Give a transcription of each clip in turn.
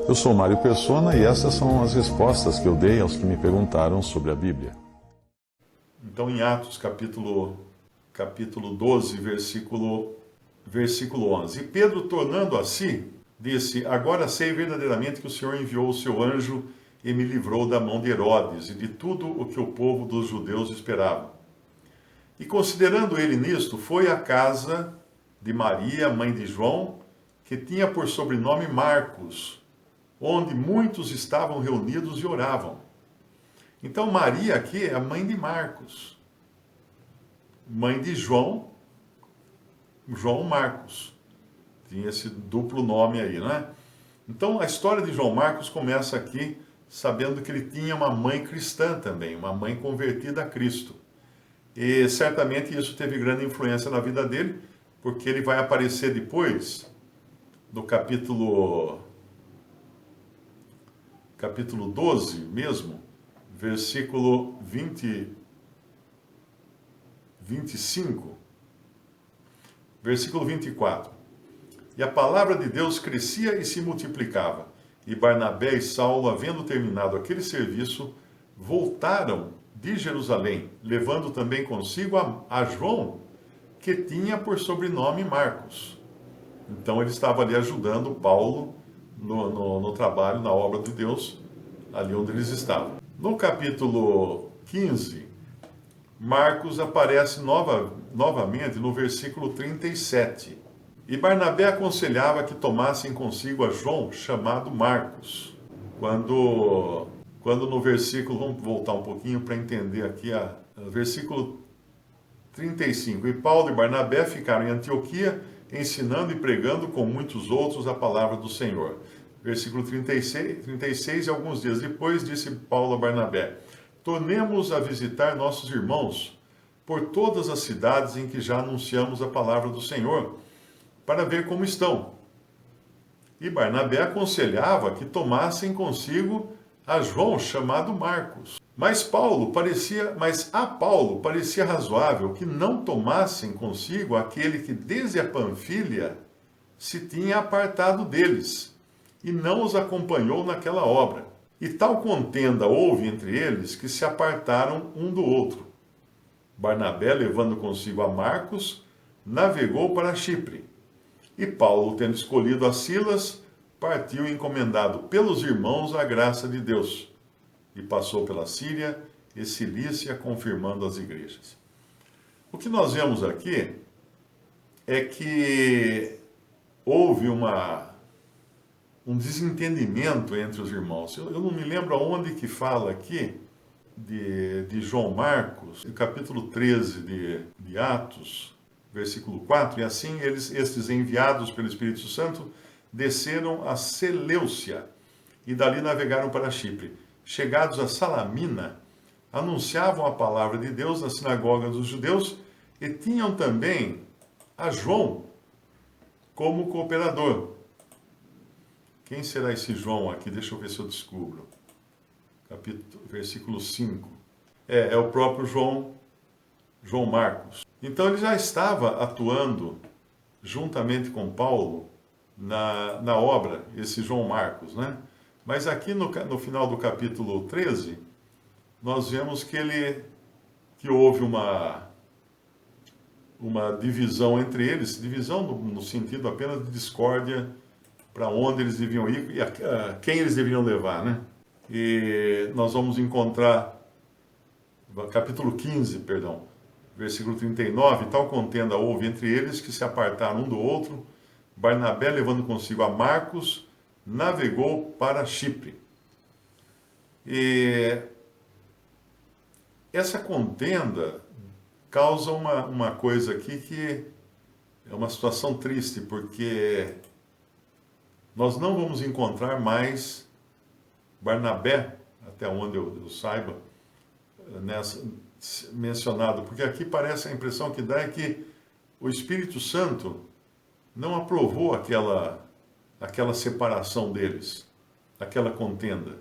Eu sou Mário Persona e essas são as respostas que eu dei aos que me perguntaram sobre a Bíblia. Então, em Atos, capítulo 12, versículo 11. E Pedro, tornando a si, disse: Agora sei verdadeiramente que o Senhor enviou o seu anjo e me livrou da mão de Herodes e de tudo o que o povo dos judeus esperava. E considerando ele nisto, foi à casa de Maria, mãe de João, que tinha por sobrenome Marcos, onde muitos estavam reunidos e oravam. Então Maria aqui é a mãe de Marcos, mãe de João Marcos. Tinha esse duplo nome aí, né? Então a história de João Marcos começa aqui, sabendo que ele tinha uma mãe cristã também, uma mãe convertida a Cristo. E certamente isso teve grande influência na vida dele, porque ele vai aparecer depois, no capítulo 12 mesmo, versículo 25, versículo 24. E a palavra de Deus crescia e se multiplicava. E Barnabé e Saulo, havendo terminado aquele serviço, voltaram de Jerusalém, levando também consigo a João, que tinha por sobrenome Marcos. Então ele estava ali ajudando Paulo no trabalho, na obra de Deus, ali onde eles estavam. No capítulo 15, Marcos aparece novamente no versículo 37. E Barnabé aconselhava que tomassem consigo a João, chamado Marcos. Quando no versículo, vamos voltar um pouquinho para entender aqui, versículo 35. E Paulo e Barnabé ficaram em Antioquia, ensinando e pregando com muitos outros a palavra do Senhor. Versículo 36, e alguns dias depois, disse Paulo a Barnabé: Tornemos a visitar nossos irmãos por todas as cidades em que já anunciamos a palavra do Senhor, para ver como estão. E Barnabé aconselhava que tomassem consigo a João, chamado Marcos. Mas a Paulo parecia razoável que não tomassem consigo aquele que desde a Panfilha se tinha apartado deles, e não os acompanhou naquela obra. E tal contenda houve entre eles que se apartaram um do outro. Barnabé, levando consigo a Marcos, navegou para Chipre. E Paulo, tendo escolhido a Silas, partiu encomendado pelos irmãos à graça de Deus, e passou pela Síria e Cilícia, confirmando as igrejas. O que nós vemos aqui é que houve um desentendimento entre os irmãos. Eu não me lembro aonde que fala aqui de João Marcos, no capítulo 13 de Atos, versículo 4, e assim estes enviados pelo Espírito Santo desceram a Seleucia e dali navegaram para Chipre. Chegados a Salamina, anunciavam a palavra de Deus na sinagoga dos judeus e tinham também a João como cooperador. Quem será esse João aqui? Deixa eu ver se eu descubro. Versículo 5. É o próprio João Marcos. Então ele já estava atuando juntamente com Paulo na obra, esse João Marcos, né? Mas aqui no final do capítulo 13, nós vemos que houve uma divisão entre eles, divisão no sentido apenas de discórdia, para onde eles deviam ir e a quem eles deviam levar, né? E nós vamos encontrar, capítulo 15, versículo 39, tal contenda houve entre eles que se apartaram um do outro. Barnabé, levando consigo a Marcos, navegou para Chipre. E essa contenda causa uma coisa aqui que é uma situação triste, porque nós não vamos encontrar mais Barnabé, até onde eu saiba, mencionado, porque aqui parece, a impressão que dá é que o Espírito Santo não aprovou aquela separação deles, aquela contenda,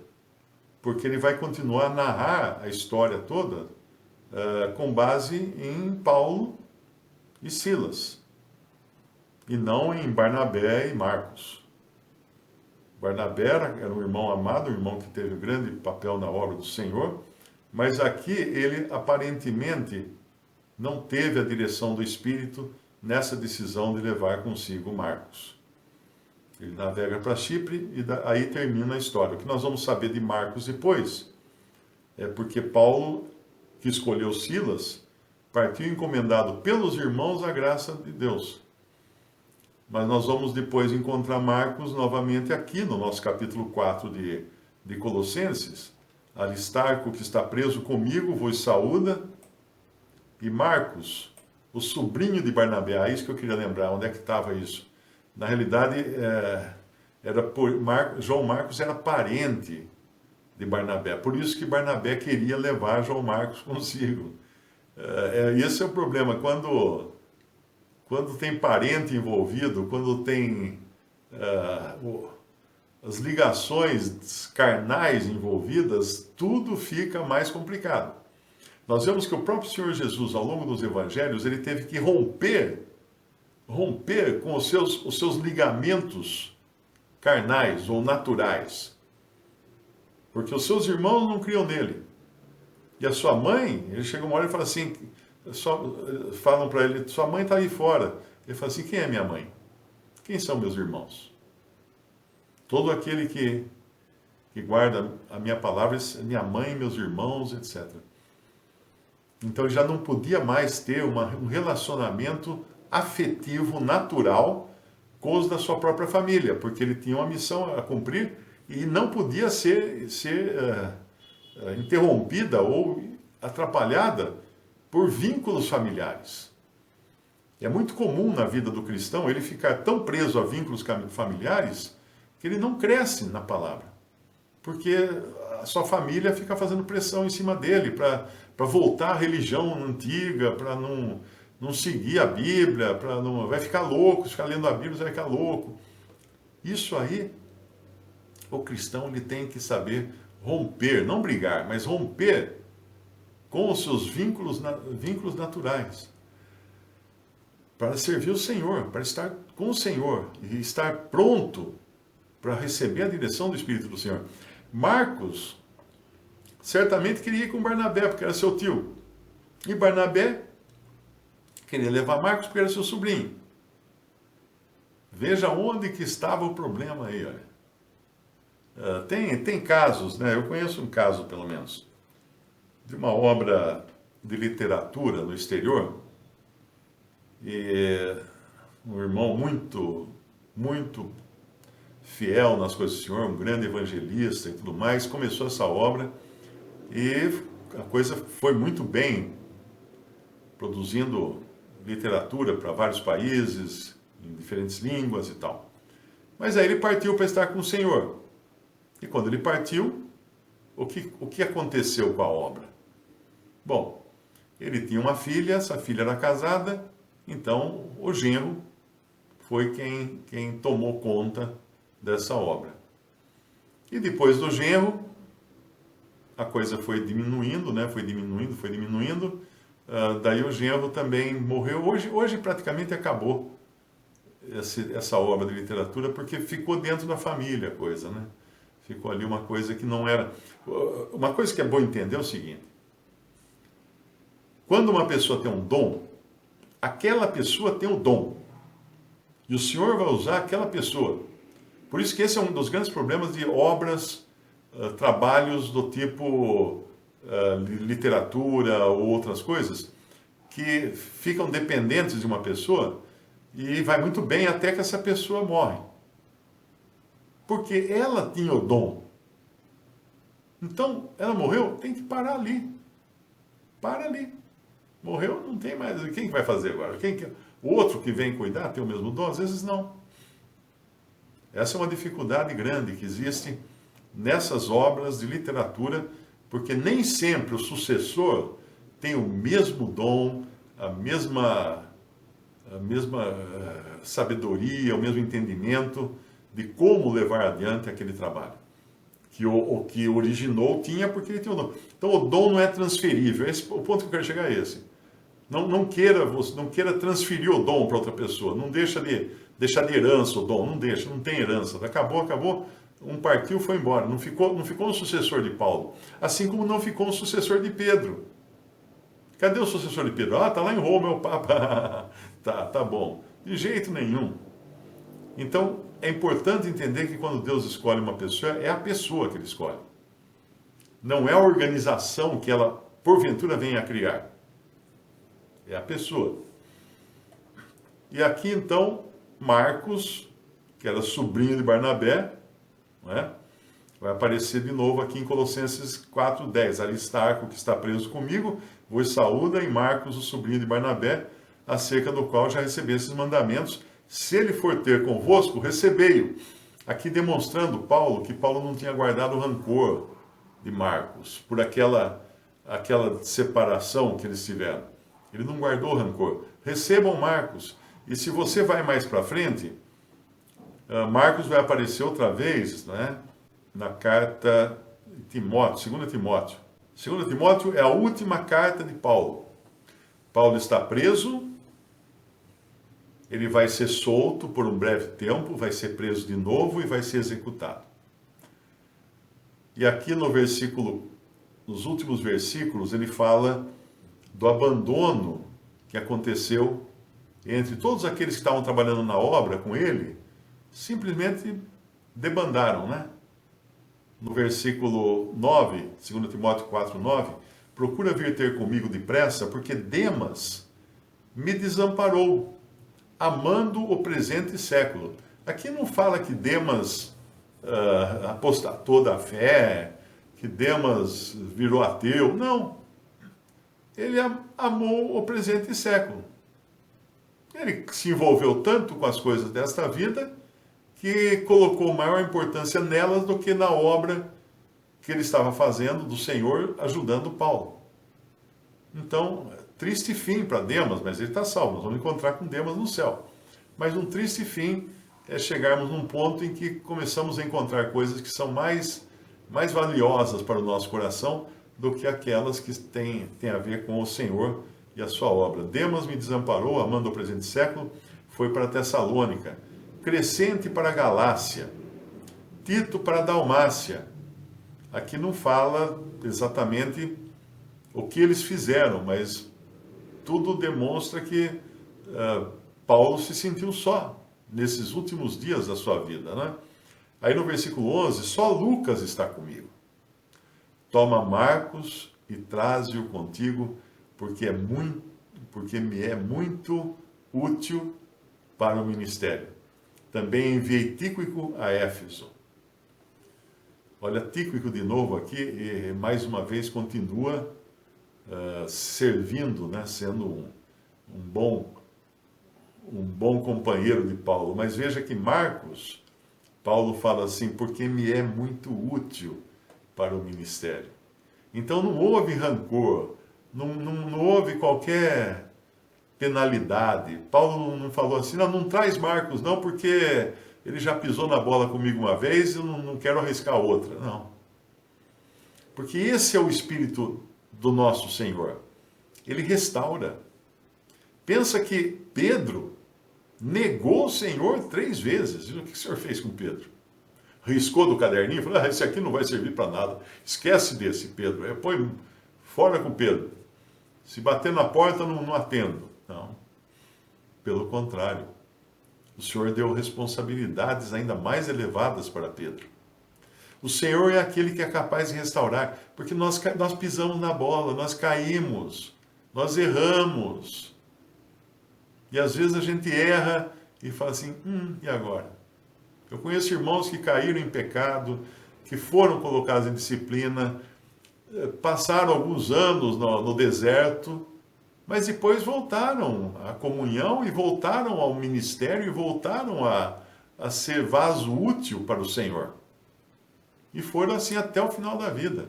porque ele vai continuar a narrar a história toda com base em Paulo e Silas, e não em Barnabé e Marcos. Barnabé era um irmão amado, um irmão que teve um grande papel na obra do Senhor, mas aqui ele aparentemente não teve a direção do Espírito nessa decisão de levar consigo Marcos. Ele navega para Chipre e aí termina a história. O que nós vamos saber de Marcos depois é porque Paulo, que escolheu Silas, partiu encomendado pelos irmãos à graça de Deus. Mas nós vamos depois encontrar Marcos novamente aqui no nosso capítulo 4 de Colossenses. Aristarco, que está preso comigo, vos saúda. E Marcos, o sobrinho de Barnabé, é isso que eu queria lembrar, onde é que estava isso? Na realidade, João Marcos era parente de Barnabé, por isso que Barnabé queria levar João Marcos consigo. Esse é o problema, quando tem parente envolvido, quando tem as ligações carnais envolvidas, tudo fica mais complicado. Nós vemos que o próprio Senhor Jesus, ao longo dos evangelhos, ele teve que romper com os seus ligamentos carnais ou naturais. Porque os seus irmãos não criam nele. E a sua mãe, ele chega uma hora e fala assim, falam para ele, sua mãe está aí fora. Ele fala assim, quem é minha mãe? Quem são meus irmãos? Todo aquele que guarda a minha palavra, minha mãe, meus irmãos, etc. Então ele já não podia mais ter um relacionamento afetivo, natural, com os da sua própria família, porque ele tinha uma missão a cumprir e não podia ser interrompida ou atrapalhada por vínculos familiares. É muito comum na vida do cristão ele ficar tão preso a vínculos familiares que ele não cresce na palavra, porque a sua família fica fazendo pressão em cima dele para voltar à religião antiga, para não seguir a Bíblia, vai ficar louco, ficar lendo a Bíblia, vai ficar louco. Isso aí, o cristão ele tem que saber romper, não brigar, mas romper com os seus vínculos naturais, para servir o Senhor, para estar com o Senhor e estar pronto para receber a direção do Espírito do Senhor. Marcos certamente queria ir com Barnabé, porque era seu tio. E Barnabé queria levar Marcos porque era seu sobrinho. Veja onde que estava o problema aí, olha. Tem casos, né? Eu conheço um caso, pelo menos, de uma obra de literatura no exterior, e um irmão muito, muito fiel nas coisas do Senhor, um grande evangelista e tudo mais, começou essa obra e a coisa foi muito bem, produzindo literatura para vários países, em diferentes línguas e tal. Mas aí ele partiu para estar com o Senhor. E quando ele partiu, o que aconteceu com a obra? Bom, ele tinha uma filha, essa filha era casada, então o genro foi quem tomou conta dessa obra. E depois do genro, a coisa foi diminuindo, né? Foi diminuindo. Daí o genro também morreu. Hoje praticamente acabou essa obra de literatura, porque ficou dentro da família a coisa, né? Ficou ali uma coisa que não era... Uma coisa que é bom entender é o seguinte. Quando uma pessoa tem um dom, aquela pessoa tem o dom. E o Senhor vai usar aquela pessoa. Por isso que esse é um dos grandes problemas de obras, trabalhos do tipo literatura ou outras coisas, que ficam dependentes de uma pessoa e vai muito bem até que essa pessoa morre. Porque ela tinha o dom. Então, ela morreu, tem que parar ali. Para ali. Morreu, não tem mais. Quem vai fazer agora? O outro que vem cuidar tem o mesmo dom? Às vezes não. Essa é uma dificuldade grande que existe nessas obras de literatura, porque nem sempre o sucessor tem o mesmo dom, a mesma sabedoria, o mesmo entendimento de como levar adiante aquele trabalho. Que o que originou tinha porque ele tinha o dom. Então o dom não é transferível. O ponto que eu quero chegar é esse. Não queira transferir o dom para outra pessoa. Não deixa de herança o dom. Não tem herança. Acabou. um partiu, foi embora. Não ficou um sucessor de Paulo. Assim como não ficou um sucessor de Pedro. Cadê o sucessor de Pedro? Ah, está lá em Roma, é o Papa. Tá bom. De jeito nenhum. Então, é importante entender que quando Deus escolhe uma pessoa, é a pessoa que ele escolhe. Não é a organização que ela, porventura, venha a criar. É a pessoa. E aqui, então, Marcos, que era sobrinho de Barnabé, né, vai aparecer de novo aqui em Colossenses 4:10. Aristarco, que está preso comigo, vos saúda, e Marcos, o sobrinho de Barnabé, acerca do qual já recebi esses mandamentos. Se ele for ter convosco, recebei-o. Aqui demonstrando que Paulo não tinha guardado rancor de Marcos, por aquela separação que eles tiveram. Ele não guardou rancor. Recebam Marcos. E se você vai mais para frente, Marcos vai aparecer outra vez, né, na carta de Timóteo, 2 Timóteo. 2 Timóteo é a última carta de Paulo. Paulo está preso, ele vai ser solto por um breve tempo, vai ser preso de novo e vai ser executado. E aqui nos últimos versículos, ele fala do abandono que aconteceu entre todos aqueles que estavam trabalhando na obra com ele, simplesmente debandaram, né? No versículo 9, 2 Timóteo 4:9, procura vir ter comigo depressa, porque Demas me desamparou, amando o presente século. Aqui não fala que Demas apostatou da fé, que Demas virou ateu. Não. Ele amou o presente século. Ele se envolveu tanto com as coisas desta vida que colocou maior importância nelas do que na obra que ele estava fazendo do Senhor, ajudando Paulo. Então, triste fim para Demas, mas ele está salvo. Nós vamos encontrar com Demas no céu. Mas um triste fim é chegarmos num ponto em que começamos a encontrar coisas que são mais valiosas para o nosso coração do que aquelas que têm a ver com o Senhor e a sua obra. Demas me desamparou, amando o presente século, foi para Tessalônica. Crescente para a Galácia. Tito para a Dalmácia. Aqui não fala exatamente o que eles fizeram, mas tudo demonstra que Paulo se sentiu só nesses últimos dias da sua vida, né? Aí no versículo 11, só Lucas está comigo. Toma Marcos e traze-o contigo, porque me é muito útil para o ministério. Também enviei Tíquico a Éfeso. Olha, Tíquico de novo aqui, e mais uma vez continua servindo, né, sendo um bom companheiro de Paulo. Mas veja que Marcos, Paulo fala assim, porque me é muito útil para o ministério. Então não houve rancor, não houve qualquer penalidade. Paulo não falou assim, não traz Marcos não, porque ele já pisou na bola comigo uma vez, eu não quero arriscar outra. Não. Porque esse é o espírito do nosso Senhor. Ele restaura. Pensa que Pedro negou o Senhor 3 vezes. E o que o Senhor fez com Pedro? Riscou do caderninho e falou, esse aqui não vai servir para nada. Esquece desse, Pedro. Põe fora com Pedro. Se bater na porta, não atendo. Não. Pelo contrário. O Senhor deu responsabilidades ainda mais elevadas para Pedro. O Senhor é aquele que é capaz de restaurar, porque nós pisamos na bola, nós caímos, nós erramos. E às vezes a gente erra e fala assim, e agora? Eu conheço irmãos que caíram em pecado, que foram colocados em disciplina, passaram alguns anos no deserto, mas depois voltaram à comunhão e voltaram ao ministério e voltaram a ser vaso útil para o Senhor. E foram assim até o final da vida.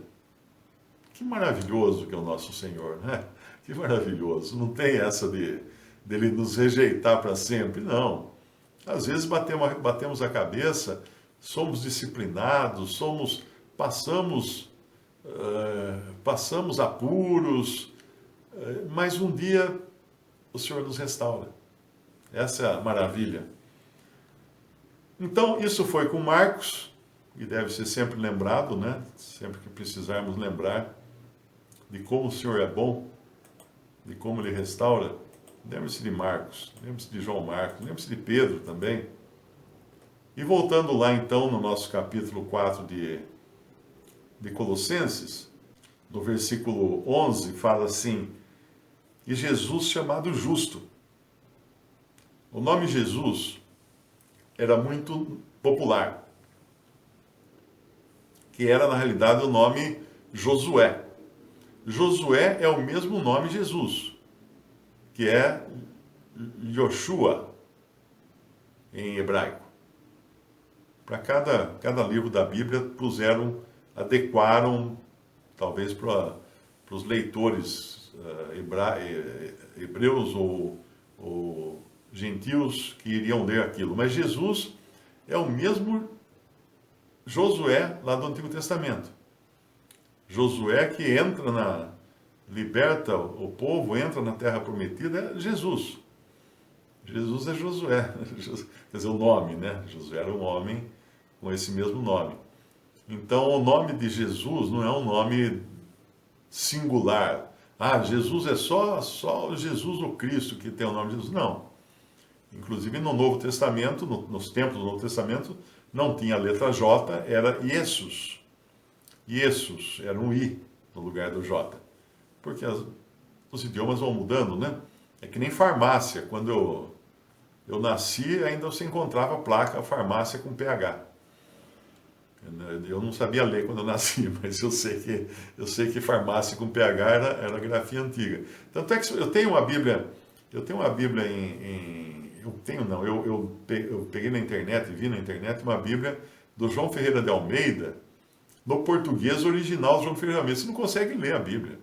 Que maravilhoso que é o nosso Senhor, né? Que maravilhoso. Não tem essa dele nos rejeitar para sempre, não. Às vezes batemos a cabeça, somos disciplinados, passamos apuros, mas um dia o Senhor nos restaura. Essa é a maravilha. Então, isso foi com Marcos. e deve ser sempre lembrado, né? Sempre que precisarmos lembrar de como o Senhor é bom, de como Ele restaura. Lembre-se de Marcos, lembre-se de João Marcos, lembre-se de Pedro também. E voltando lá então no nosso capítulo 4 de Colossenses, no versículo 11, fala assim: e Jesus chamado Justo. O nome Jesus era muito popular, que era na realidade o nome Josué. Josué é o mesmo nome Jesus, que é Yoshua em hebraico. Para cada livro da Bíblia adequaram, talvez para os leitores hebreus ou gentios que iriam ler aquilo. Mas Jesus é o mesmo Josué lá do Antigo Testamento. Josué que liberta o povo, entra na Terra Prometida, é Jesus. Jesus é Josué, quer dizer, o nome, né? Josué era um homem com esse mesmo nome. Então, o nome de Jesus não é um nome singular. Ah, Jesus é só Jesus o Cristo que tem o nome de Jesus. Não. Inclusive, no Novo Testamento, nos tempos do Novo Testamento, não tinha a letra J, era Iesus. Iesus era um I no lugar do J. Porque os idiomas vão mudando, né? É que nem farmácia. Quando eu nasci, ainda se encontrava a placa farmácia com PH. Eu não sabia ler quando eu nasci, mas eu sei que farmácia com PH era grafia antiga. Tanto é que eu tenho uma Bíblia eu peguei na internet, vi na internet uma Bíblia do João Ferreira de Almeida, no português original do João Ferreira de Almeida. Você não consegue ler a Bíblia.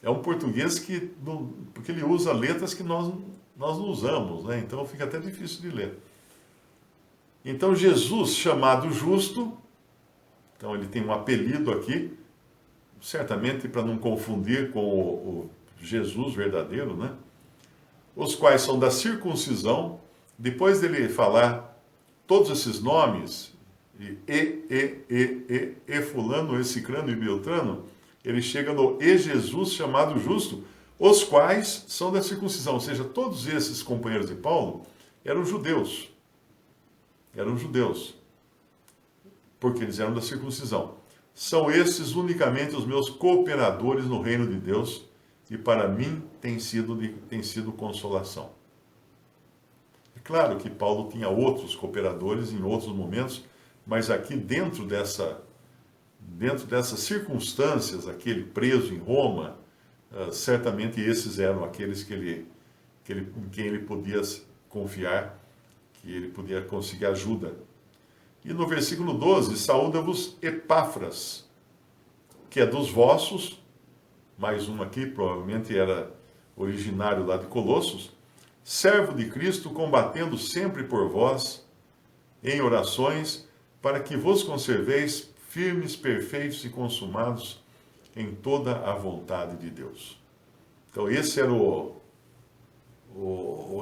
É um português porque ele usa letras que nós não usamos, né? Então fica até difícil de ler. Então Jesus, chamado Justo, então ele tem um apelido aqui, certamente para não confundir com o Jesus verdadeiro, né? Os quais são da circuncisão. Depois dele falar todos esses nomes, e fulano, e ciclano e beltrano, ele chega no e Jesus, chamado Justo, os quais são da circuncisão. Ou seja, todos esses companheiros de Paulo eram judeus. Eram judeus, porque eles eram da circuncisão. São esses unicamente os meus cooperadores no reino de Deus, e para mim tem sido consolação. É claro que Paulo tinha outros cooperadores em outros momentos, mas aqui dentro dessas circunstâncias, aquele preso em Roma, certamente esses eram aqueles em quem ele podia confiar, que ele podia conseguir ajuda. E no versículo 12, saúda-vos Epáfras, que é dos vossos, mais um aqui, provavelmente era originário lá de Colossos, servo de Cristo, combatendo sempre por vós, em orações, para que vos conserveis firmes, perfeitos e consumados em toda a vontade de Deus. Então esse era o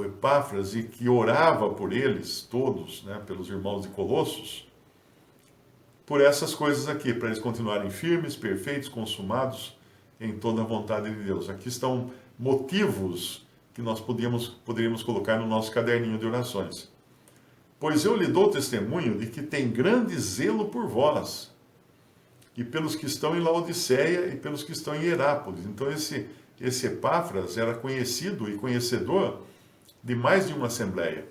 Epáfras, e que orava por eles todos, né, pelos irmãos de Colossos, por essas coisas aqui, para eles continuarem firmes, perfeitos, consumados em toda a vontade de Deus. Aqui estão motivos que nós poderíamos colocar no nosso caderninho de orações. Pois eu lhe dou testemunho de que tem grande zelo por vós, e pelos que estão em Laodiceia e pelos que estão em Hierápolis. Então esse Epáfras era conhecido e conhecedor de mais de uma assembleia.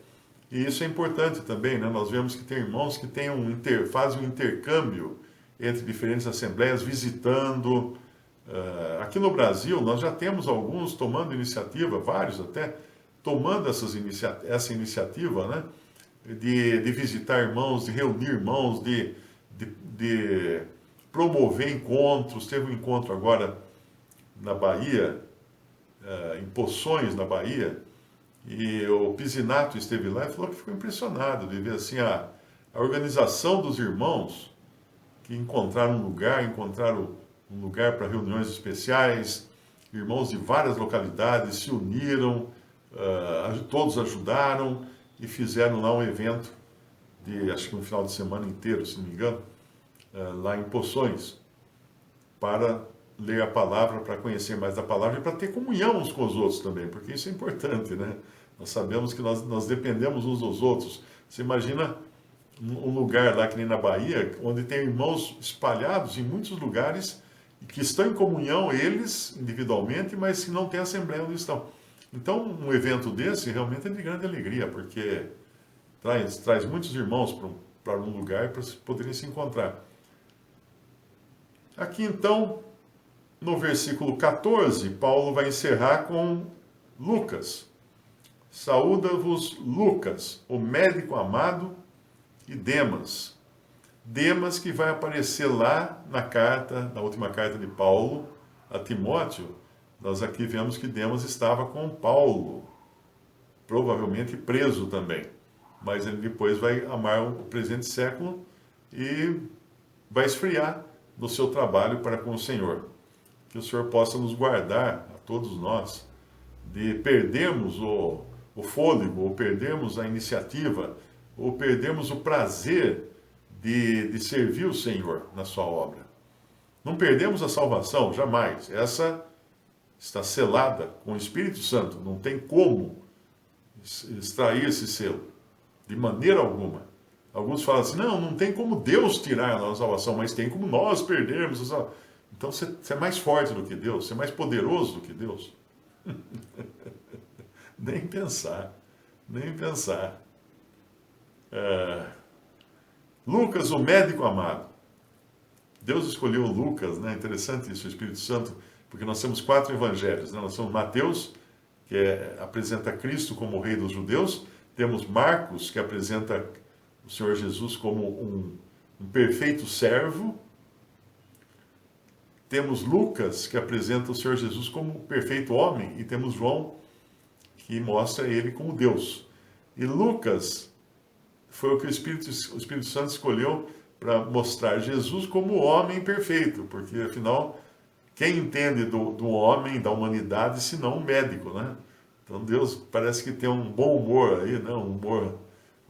E isso é importante também, né? Nós vemos que tem irmãos que fazem um intercâmbio entre diferentes assembleias, visitando. Aqui no Brasil, nós já temos alguns tomando iniciativa, vários até, tomando essa iniciativa, né? De visitar irmãos, de reunir irmãos, de promover encontros. Teve um encontro agora na Bahia, em Poções, na Bahia, e o Pisinato esteve lá e falou que ficou impressionado de ver assim, a organização dos irmãos que encontraram um lugar para reuniões especiais. Irmãos de várias localidades se uniram, todos ajudaram e fizeram lá um evento acho que um final de semana inteiro, se não me engano, lá em Poções, para ler a palavra, para conhecer mais da palavra e para ter comunhão uns com os outros também, porque isso é importante, né? Nós sabemos que nós dependemos uns dos outros. Você imagina um lugar lá que nem na Bahia, onde tem irmãos espalhados em muitos lugares, que estão em comunhão, eles individualmente, mas que não têm assembleia onde estão. Então, um evento desse realmente é de grande alegria, porque traz muitos irmãos para um lugar para poderem se encontrar. Aqui então, no versículo 14, Paulo vai encerrar com Lucas. Saúda-vos Lucas, o médico amado, e Demas. Demas que vai aparecer lá na última carta de Paulo a Timóteo. Nós aqui vemos que Demas estava com Paulo, provavelmente preso também. Mas ele depois vai amar o presente século e vai esfriar no seu trabalho para com o Senhor. Que o Senhor possa nos guardar, a todos nós, de perdermos o fôlego, ou perdermos a iniciativa, ou perdermos o prazer de servir o Senhor na sua obra. Não perdemos a salvação, jamais. Essa está selada com o Espírito Santo. Não tem como extrair esse selo, de maneira alguma. Alguns falam assim, não tem como Deus tirar a nossa salvação, mas tem como nós perdermos a salvação. Então você é mais forte do que Deus, você é mais poderoso do que Deus. Nem pensar, nem pensar. Lucas, o médico amado. Deus escolheu Lucas, né? Interessante isso, o Espírito Santo, porque nós temos 4 evangelhos, né? Nós temos Mateus, que apresenta Cristo como o rei dos judeus, temos Marcos, que apresenta o Senhor Jesus como um perfeito servo, temos Lucas, que apresenta o Senhor Jesus como um perfeito homem, e temos João, que mostra ele como Deus. E Lucas foi o que o Espírito Santo escolheu para mostrar Jesus como homem perfeito, porque afinal, quem entende do homem, da humanidade, senão um médico, né? Então Deus parece que tem um bom humor aí, né? um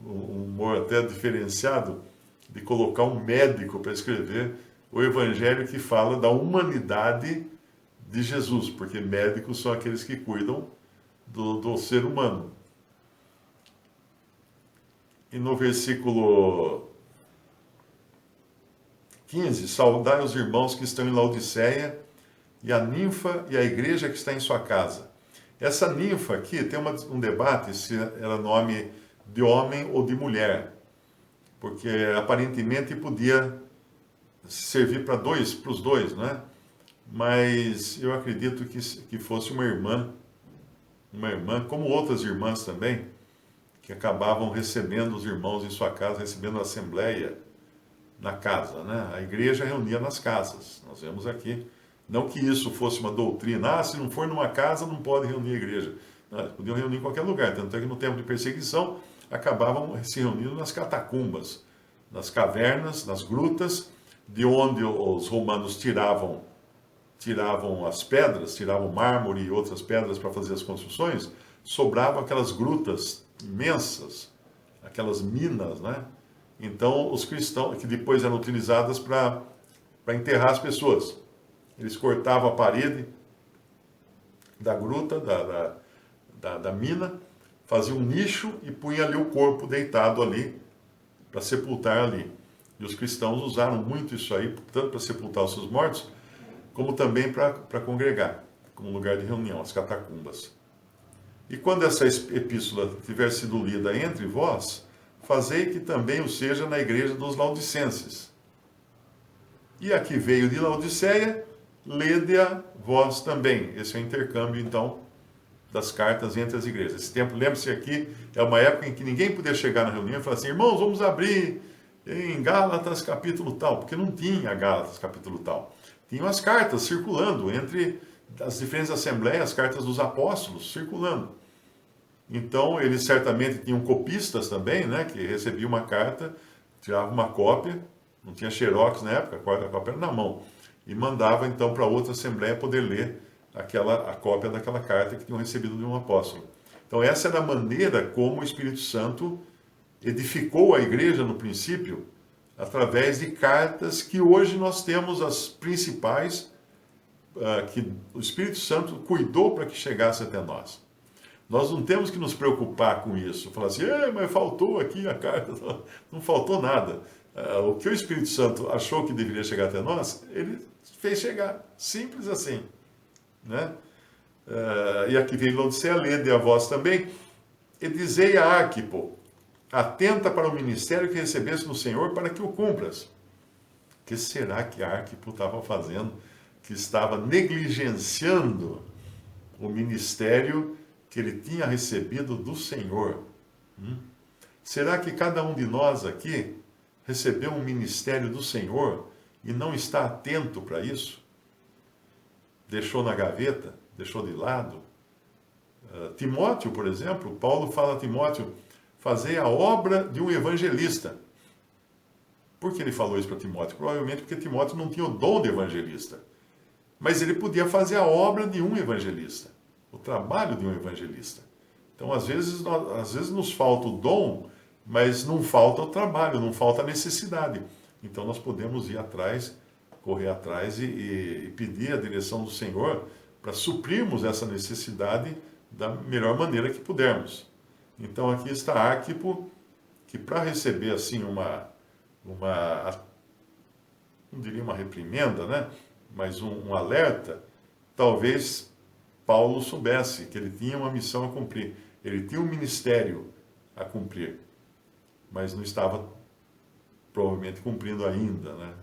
humor até diferenciado, de colocar um médico para escrever o evangelho que fala da humanidade de Jesus, porque médicos são aqueles que cuidam do ser humano. E no versículo 15, saudai os irmãos que estão em Laodiceia, e a ninfa e a igreja que está em sua casa. Essa ninfa aqui tem um debate se era nome de homem ou de mulher, porque aparentemente podia servir para os dois, né? Mas eu acredito que fosse uma irmã, como outras irmãs também, que acabavam recebendo os irmãos em sua casa, recebendo a assembleia na casa, né? A igreja reunia nas casas, nós vemos aqui. Não que isso fosse uma doutrina, se não for numa casa não pode reunir a igreja. Não, eles podiam reunir em qualquer lugar, tanto é que no tempo de perseguição acabavam se reunindo nas catacumbas, nas cavernas, nas grutas, de onde os romanos tiravam as pedras, tiravam mármore e outras pedras para fazer as construções, sobravam aquelas grutas imensas, aquelas minas, né? Então, os cristãos, que depois eram utilizadas para enterrar as pessoas. Eles cortavam a parede da gruta, da mina, faziam um nicho e punham ali o corpo deitado ali, para sepultar ali. E os cristãos usaram muito isso aí, tanto para sepultar os seus mortos, como também para congregar, como lugar de reunião, as catacumbas. E quando essa epístola tiver sido lida entre vós, fazei que também o seja na igreja dos Laodicenses. E a que veio de Laodiceia, lede-a vós também. Esse é o intercâmbio, então, das cartas entre as igrejas. Esse tempo, lembre-se aqui, é uma época em que ninguém podia chegar na reunião e falar assim, irmãos, vamos abrir em Gálatas capítulo tal, porque não tinha Gálatas capítulo tal. Tinham as cartas circulando entre as diferentes assembleias, as cartas dos apóstolos circulando. Então, eles certamente tinham copistas também, né, que recebiam uma carta, tiravam uma cópia, não tinha xerox na época, a cópia era na mão, e mandava então para outra assembleia poder ler a cópia daquela carta que tinham recebido de um apóstolo. Então, essa era a maneira como o Espírito Santo edificou a igreja no princípio através de cartas que hoje nós temos as principais, que o Espírito Santo cuidou para que chegasse até nós. Nós não temos que nos preocupar com isso, falar assim, mas faltou aqui a carta. Não faltou nada. O que o Espírito Santo achou que deveria chegar até nós, ele fez chegar. Simples assim. Né? E aqui vem Laodiceia, lede a vós também, e dizei a Arquipo, atenta para o ministério que recebeste no Senhor, para que o cumpras. O que será que Arquipo estava fazendo, que estava negligenciando o ministério que ele tinha recebido do Senhor? Será que cada um de nós aqui recebeu um ministério do Senhor e não está atento para isso? Deixou na gaveta? Deixou de lado? Timóteo, por exemplo, Paulo fala a Timóteo, fazer a obra de um evangelista. Por que ele falou isso para Timóteo? Provavelmente porque Timóteo não tinha o dom de evangelista. Mas ele podia fazer a obra de um evangelista, o trabalho de um evangelista. Então, às vezes nos falta o dom, mas não falta o trabalho, não falta a necessidade. Então, nós podemos ir atrás, correr atrás e pedir a direção do Senhor para suprirmos essa necessidade da melhor maneira que pudermos. Então, aqui está Arquipo, que para receber assim não diria uma reprimenda, né? Mas um alerta, talvez Paulo soubesse que ele tinha uma missão a cumprir, ele tinha um ministério a cumprir, mas não estava provavelmente cumprindo ainda, né?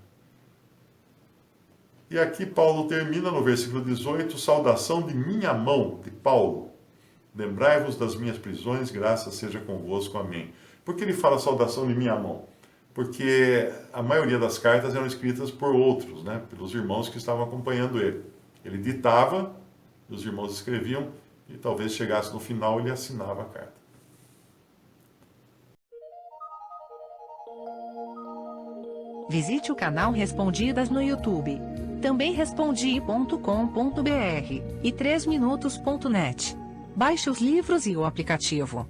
E aqui Paulo termina no versículo 18, saudação de minha mão, de Paulo. Lembrai-vos das minhas prisões, graça seja convosco, amém. Por que ele fala saudação de minha mão? Porque a maioria das cartas eram escritas por outros, né? Pelos irmãos que estavam acompanhando ele. Ele ditava, os irmãos escreviam, e talvez chegasse no final ele assinava a carta. Visite o canal Respondidas no YouTube. Também respondi.com.br e 3minutos.net. Baixe os livros e o aplicativo.